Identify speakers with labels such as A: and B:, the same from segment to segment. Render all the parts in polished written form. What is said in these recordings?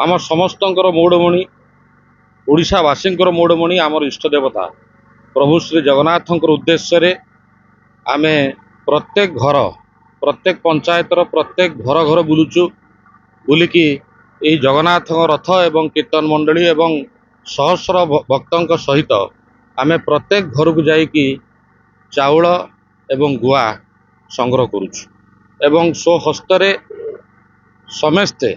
A: आम समस्त मौड़मणि ओडावासी मौड़मणि आमर इष्ट देवता प्रभु श्री जगन्नाथ उद्देश्य आम प्रत्येक घर प्रत्येक पंचायतर प्रत्येक घर घर बुलुचु बुलिकी यही जगन्नाथ रथ एवं कीर्तन मंडली एवं सहस्र भक्तों सहित आम प्रत्येक घर को जाइकी चाउल एवं गुआ संग्रह करुचु एवं स्वहस्तरे समस्ते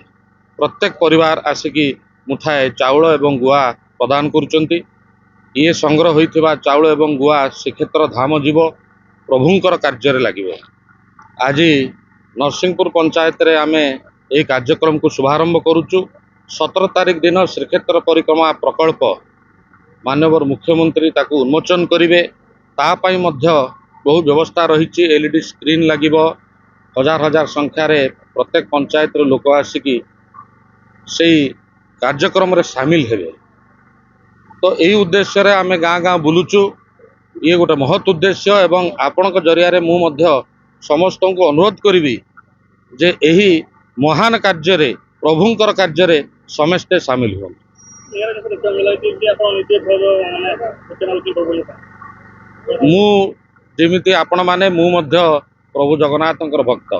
A: प्रत्येक परिवार आसिकी मुठाए चाउल एवं गुआ प्रदान करुचंती। ये संग्रह होइथिबा चाउल एवं गुआ श्रीक्षेत्र धाम जीव प्रभुंकर कार्य लगिबो। आज नरसिंहपुर पंचायत रे आमे यह कार्यक्रम को शुभारंभ करुचु। 17 तारिख दिन श्रीक्षेत्र परिक्रमा प्रकल्प माननीय मुख्यमंत्री ताकू उन्मोचन करिवे। तापाई मध्य बहु व्यवस्था रही। एलईडी स्क्रीन लगिबो। हजार हजार संख्या रे प्रत्येक पंचायत रो लोक आसिकी से कार्यक्रम रे शामिल हेबे। तो यही उद्देश्य रे आमे गाँ गाँ बुलुचु। ये गोटे महत् उद्देश्य एवं आपणक जरिया रे मु मध्य समस्त को अनुरोध करी जे यही महान कार्य रे प्रभुंकर कार्य रे समस्ते शामिल हो। मु जेमिति आपण माने मु मध्य प्रभु जगन्नाथंकर भक्त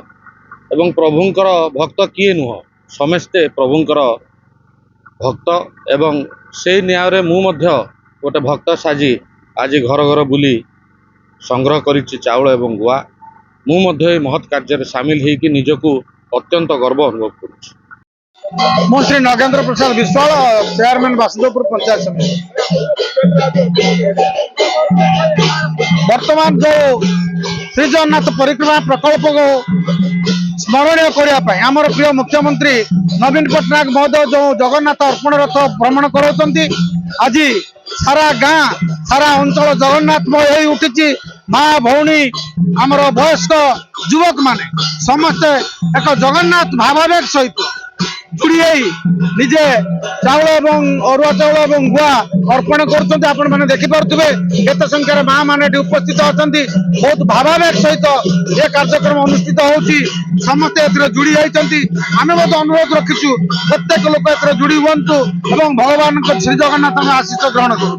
A: एवं प्रभुंकर भक्त किए नुह समस्ते प्रभुंकर भक्त एवं से न्याय मु मध्य गोटे भक्त साजी आज घर घर बुली संग्रह करिछि चाउल एवं गुआ। मु मध्य महत् कार्य सामिल होइकि निजको अत्यंत गर्व अनुभव करुछि।
B: मु श्री नगेंद्र प्रसाद विश्वाल चेयरमैन वासुदेवपुर पंचायत समिति। वर्तमान जो श्री जगन्नाथ परिक्रमा प्रकल्प को स्मरणीय करने आमर प्रिय मुख्यमंत्री नवीन पट्टनायक महोदय जो जगन्नाथ अर्पण रथ भ्रमण कराउछंती। आज सारा गाँ सारा अंचल जगन्नाथमय होई उठिछि। माँ भौणी आमर वयस्क युवक माने समस्ते एक जगन्नाथ भावावेग सहित जुड़ी निजे चाउल एवं अरुआ चाउल एवं गुआ अर्पण कर आपण मैंने देखिपे केत संख्यार माँ मैंने उपस्थित अच्छा बहुत भावावेग सहित ये कार्यक्रम अनुष्ठित होती। समस्ते जोड़ी होती। आम अनुरोध रखीचु प्रत्येक लोक जोड़ी हूँ और भगवान श्री जगन्नाथ आशीष ग्रहण करूँ।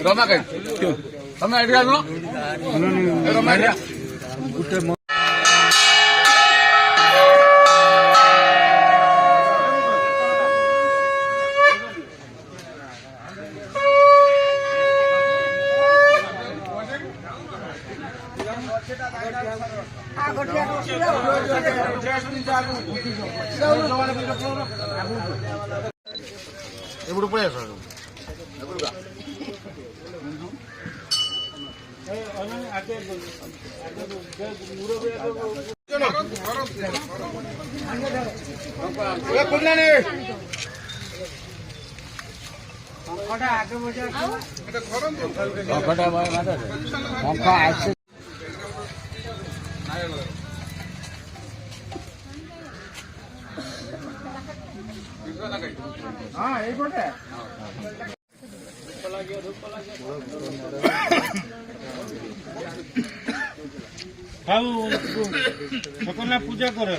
C: રમા કઈ તમે આઈડિયા નો રમા ఎప్పుడు పోయేసాడు
B: সকলে পূজা করে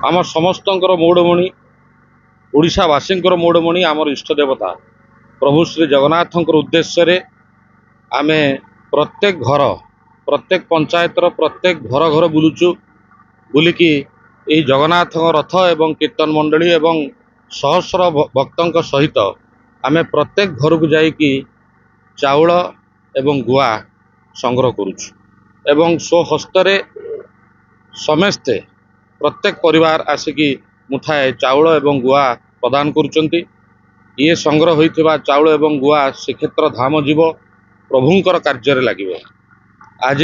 A: आम समस्तंकर मौड़मणि ओडिशावासींकर मौड़मणि आमर इष्ट देवता प्रभु श्री जगन्नाथंकर उद्देश्य रे आमे प्रत्येक घर प्रत्येक पंचायतर प्रत्येक घर घर बुलुचु बुलिकी यही जगन्नाथ रथ एवं कीर्तन मंडली एवं सहस्र भक्तों सहित आमे प्रत्येक घर को जाइकी चाउल एवं गुआ संग्रह करुछु एवं स्वहस्तरे समस्ते प्रत्येक परिवार आसिकी मुठाए चाउल एवं गुआ प्रदान करुचंती। ये संग्रह होइथिबा चाउल एवं गुआ श्रीक्षेत्र धाम जीव प्रभुंकर कार्य लगिबो। आज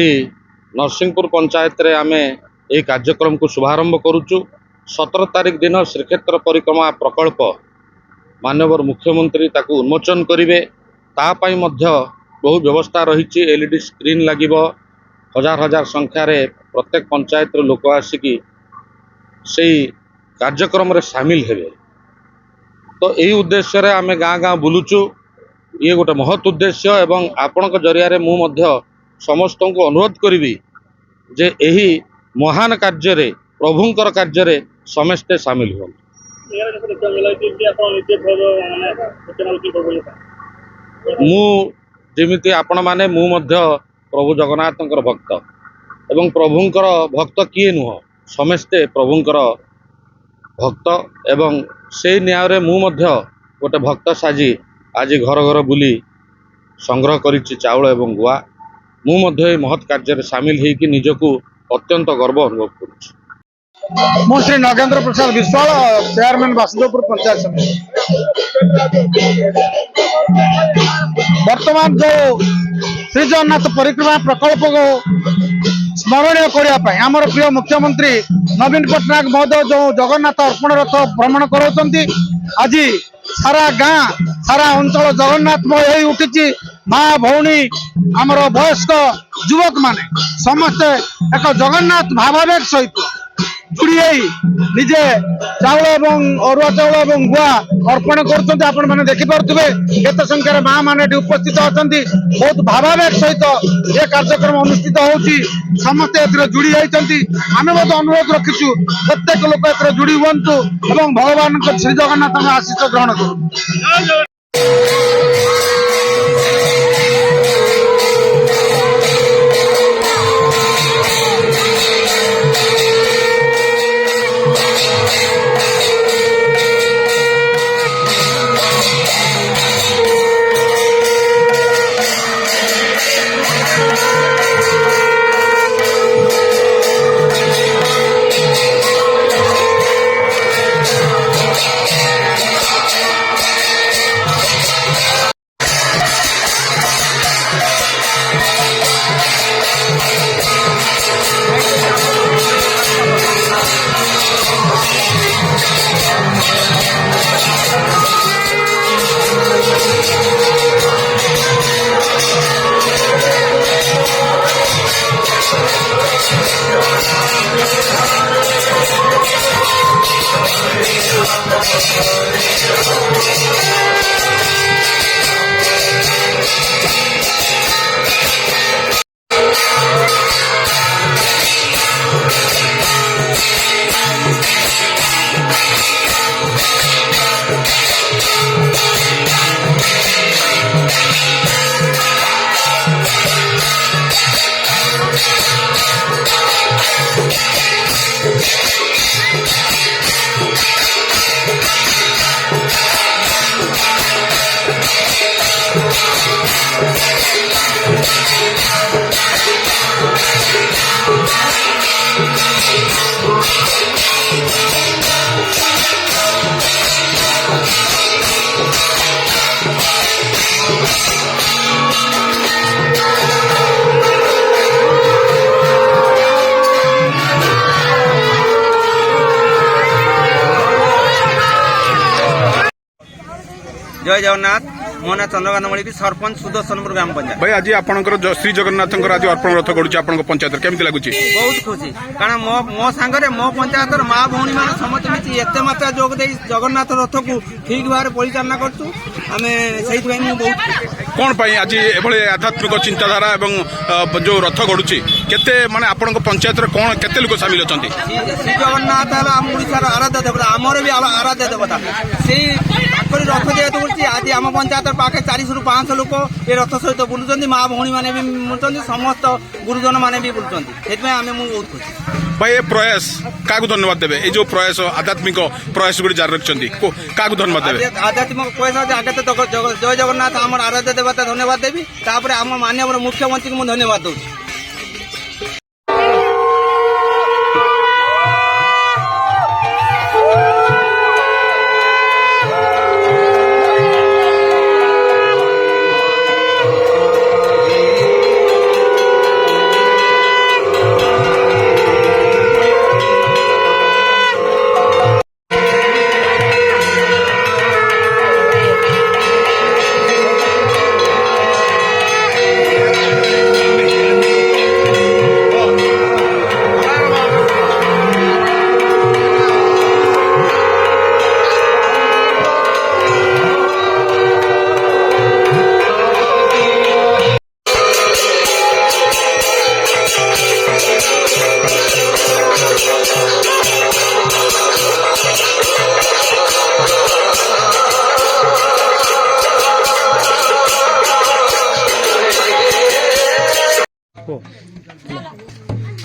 A: नरसिंहपुर पंचायत रे आमे यह कार्यक्रम को शुभारंभ करुचु। 17 तारिख दिन श्रीक्षेत्र परिक्रमा प्रकल्प माननीय मुख्यमंत्री ताकू उन्मोचन करिवे। तापाई मध्य बहु व्यवस्था रही। एलईडी स्क्रीन लगिबो। हजार हजार संख्या रे प्रत्येक पंचायत रो लोक आसिकी से कार्यक्रम रे शामिल हेबे। तो यही उद्देश्य रे आमे गाँ गाँ बुलुचु। ये गोटे महत् उद्देश्य एवं आपणक जरिया रे मु मध्य समस्त को अनुरोध करी जे यही महान कार्य रे प्रभुंकर कार्य रे समस्ते शामिल हो। मु जेमिति आपण माने मु मध्य प्रभु जगन्नाथंकर भक्त एवं प्रभुंकर भक्त किए नुह समस्ते प्रभुंकर भक्त एवं से न्याय रे मु मध्य गोटे भक्त साजी आज घर घर बुली संग्रह करिछि चाउल एवं गुआ। मु मध्य महत् कार्य रे शामिल होइकि निजको अत्यंत गर्व अनुभव करुछि।
B: मु श्री नगेंद्र प्रसाद विश्वाल चेयरमैन वासुदेवपुर पंचायत समिति। वर्तमान जो श्री जगन्नाथ परिक्रमा प्रकल्प को स्मरणीय करने आमर प्रिय मुख्यमंत्री नवीन पट्टनायक महोदय जो जगन्नाथ अर्पण रथ भ्रमण कराउछंती। आज सारा गाँ सारा अंचल जगन्नाथमय होई उठिछि। माँ भौणी आमर वयस्क युवक माने समस्ते एक जगन्नाथ भावावेग सहित जुड़ी निजे चाउल एवं अरुआ चाउल एवं गुआ अर्पण कर आपण मैंने देखिपे केत संख्यार माँ मैंने उपस्थित अच्छा बहुत भावावेग सहित ये कार्यक्रम अनुष्ठित होती। समस्ते जोड़ी होती। आम अनुरोध रखीचु प्रत्येक लोक ए जोड़ी हूँ भगवान श्री जगन्नाथ आशीष ग्रहण करूँ।
D: जय जगन्नाथ मो ना चंद्रकांत मणि सरपंच सुदर्शनपुर ग्राम पंचायत
E: भाई आज आपनकर श्री जगन्नाथ आज अर्पण रथ गड़ुଛି आपन पंचायत केमती लागुଛି
D: बहुत खुशी कारण मो सांगरे मो पंचायत माँ भौणी मान समस्त मिसी एत मात्रा जोग दे जगन्नाथ रथ को ठीक भाव परिचालना करछु आमे सेहि बहुत
E: कौन पाई आज एभले आध्यात्मिक चिंताधारा एवं जो रथ गड़ुଛି केते माने आपन पंचायत रे कोन केते लोक शामिल अछंती
D: श्री जगन्नाथ है आम ओडिशार आराध्य देवता आमर भी आराध्य देवता से रथ जेहेतु बुलूँ आज आम पंचायत पाखे 400 ରୁ 500 लोक ये रथ सहित बुलूं माँ भौणी मैंने भी बुलूं समस्त गुरुजन मैंने भी बुलूं आम बहुत खुशी
E: भाई ये प्रयास क्या धन्यवाद देवे ये जो प्रयास आध्यात्मिक प्रयास गुड़ी जारी रखिंट क्या धन्यवाद देवे
D: आध्यात्मिक प्रयास आगे तो जय जगन्नाथ आम आराध्य देवता धन्यवाद देवी तापर आम माननीय मुख्यमंत्री को धन्यवाद दूँ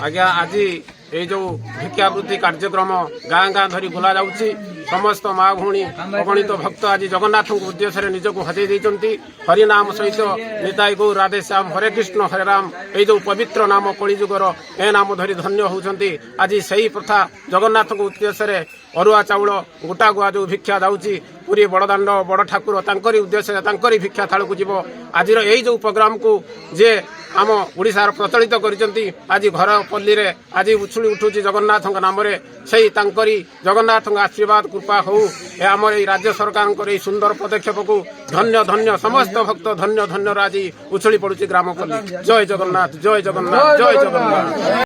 F: आज्ञा आज ये जो भिक्षावृत्ति कार्यक्रम गाँ गाँ धरी बुला जाऊँगी समस्त माँ भौणी अगणित भक्त आज जगन्नाथ उद्देश्य निजक हजई देती हरिनाम सहित निताई गौ राधे श्याम हरे कृष्ण हरे राम ये जो पवित्र नाम कलिजुगर ए नाम धरी धन्य होती आज सही प्रथा जगन्नाथ उद्देश्य अरुआ चाउल गोटा गुआ जो भिक्षा जाऊँगी पूरी बड़दाण्ड बड़ ठाकुर तांकरी उद्देश्य तांकरी भिक्षा थाल को जीव आज यही जो प्रोग्राम को जे आम ओडिशार प्रचलित करिसेंती आज घर पल्ली रे आज उछुली उठुची जगन्नाथ नाम रे सही तांकरी जगन्नाथ आशीर्वाद कृपा हो आम राज्य सरकार सुंदर पदक्षेप को धन्य धन्य समस्त भक्त धन्य धन्य आज उछुली पड़ुची ग्राम पल्ली जय जगन्नाथ जय जगन्नाथ जय जगन्नाथ।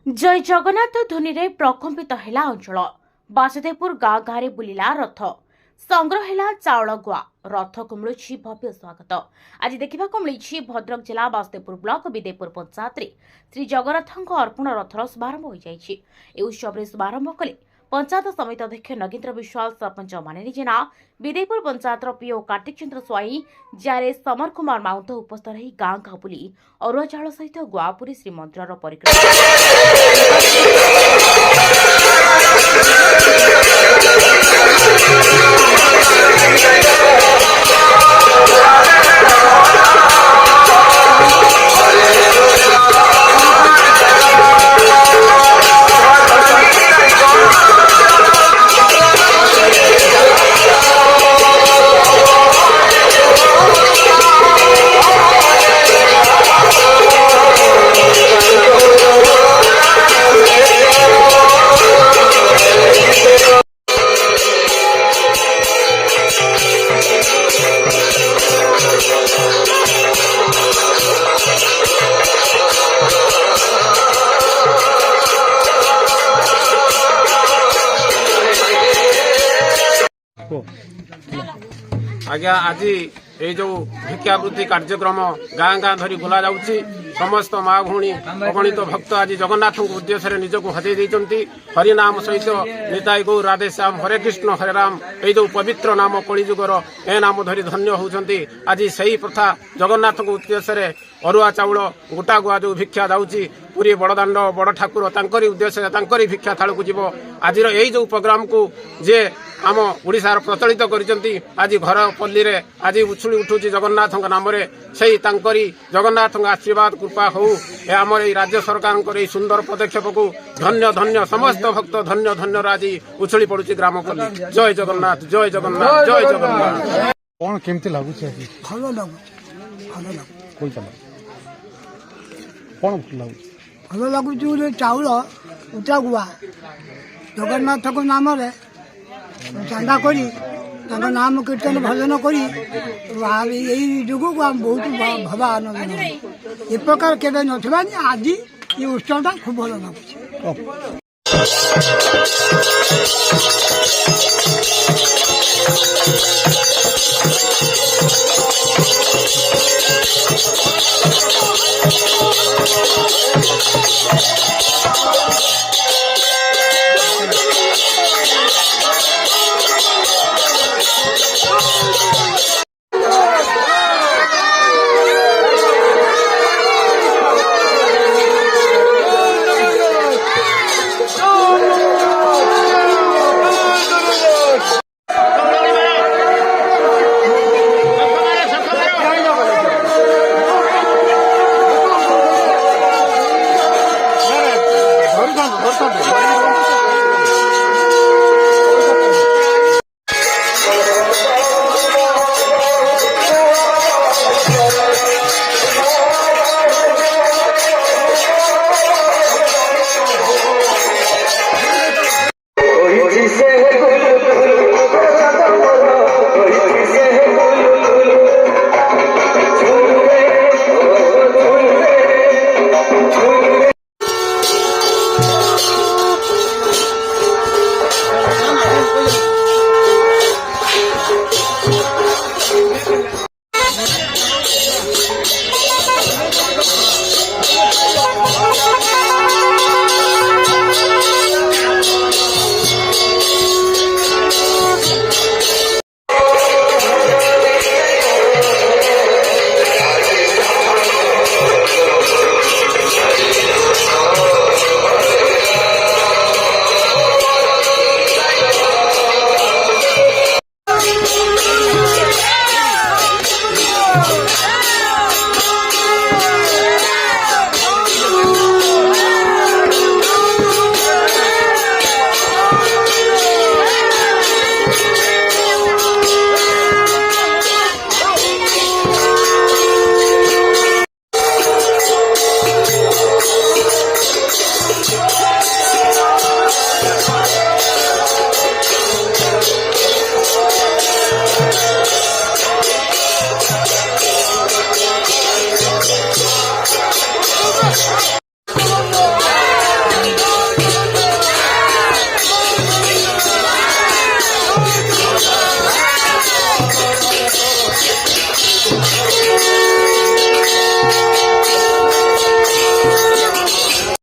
G: जय जगन्नाथ ध्वनि रे प्रकम्पित हैला अंचल बासुदेवपुर गाँ गाँव बुलिला रथ संग्रह हैला चाउल गुआ रथ को मिलुछि भव्य स्वागत। आज देखा मिली भद्रक जिला बासुदेवपुर ब्लॉक विदेपुर पंचायत रे श्री जगन्नाथ अर्पण रथर शुभारंभ हो जाइछि। ए उत्सव शुभारंभ कले पंचायत समिति अध्यक्ष नगेन्द्र विश्वाल सरपंच मानिनी जेना विदेपुर पंचायत पीओ कार्तिक चंद्र स्वाई जारे समर कुमार माउंट उपस्थित रही गाँ गाँ बुली अरुआ चाउल सहित गुआपुरी श्रीमंदिर परिक्रमा
F: आज्ञा आज ये जो भिक्षावृत्ति कार्यक्रम गाँ गाँ धरी बुला जाऊँगी समस्त माँ भौणी अगणित भक्त आज जगन्नाथ उद्देश्य निजक हजई देती हरिनाम सहित निताई गौ राधे श्याम हरे कृष्ण हरे राम ये जो पवित्र नाम कलिजुगर ए नाम धरी धन्य होती आज सही प्रथा जगन्नाथ उद्देश्य अरुआ चाउल गोटा गुआ जो भिक्षा जाऊँगी ପୁରୀ ବଡ଼ଦାଣ୍ଡ ବଡ଼ ଠାକୁର ତାଙ୍କରି ଉଦ୍ଦେଶ୍ୟରେ ତାଙ୍କରି ଭିକ୍ଷା ଥାଳକୁ ଯିବ। ଆଜିର ଏଇ ଯେଉଁ ପ୍ରୋଗ୍ରାମକୁ ଯେ ଆମ ଓଡ଼ିଶାର ପ୍ରଚଳିତ କରିଛନ୍ତି, ଆଜି ଘର ପଲ୍ଲୀରେ ଆଜି ଉଛୁଳି ଉଠୁଛି ଜଗନ୍ନାଥଙ୍କ ନାମରେ, ସେଇ ତାଙ୍କରି ଜଗନ୍ନାଥଙ୍କ ଆଶୀର୍ବାଦ କୃପା ହଉ। ଏ ଆମର ଏଇ ରାଜ୍ୟ ସରକାରଙ୍କର ଏଇ ସୁନ୍ଦର ପଦକ୍ଷେପକୁ ଧନ୍ୟ ଧନ୍ୟ ସମସ୍ତ ଭକ୍ତ ଧନ୍ୟ ଧନ୍ୟର ଆଜି ଉଛୁଳି ପଡୁଛି ଗ୍ରାମ ପଲ୍ଲୀ। ଜୟ ଜଗନ୍ନାଥ, ଜୟ ଜଗନ୍ନାଥ, ଜୟ ଜଗନ୍ନାଥ।
B: କଣ କେମିତି ଲାଗୁଛି ଆଜି?
H: ଭଲ ଲାଗୁଛି, ଭଲ ଲାଗୁଛି,
B: କଣ ଭଲ ଲାଗୁଛି?
H: ଭଲ ଲାଗୁଛି। ଗୋଟେ ଚାଉଳ ଉଟାଗୁଆ ଜଗନ୍ନାଥଙ୍କ ନାମରେ ଚାନ୍ଦା କରି ତାଙ୍କ ନାମ କୀର୍ତ୍ତନ ଭଜନ କରି ଏଇ ଯୁଗକୁ ଆମେ ବହୁତ ଭଲ ଆନନ୍ଦ ନେବୁ। ଏ ପ୍ରକାର କେବେ ନଥିଲା। ଆଜି ଏ ଉତ୍ସବଟା ଖୁବ ଭଲ ଲାଗୁଛି।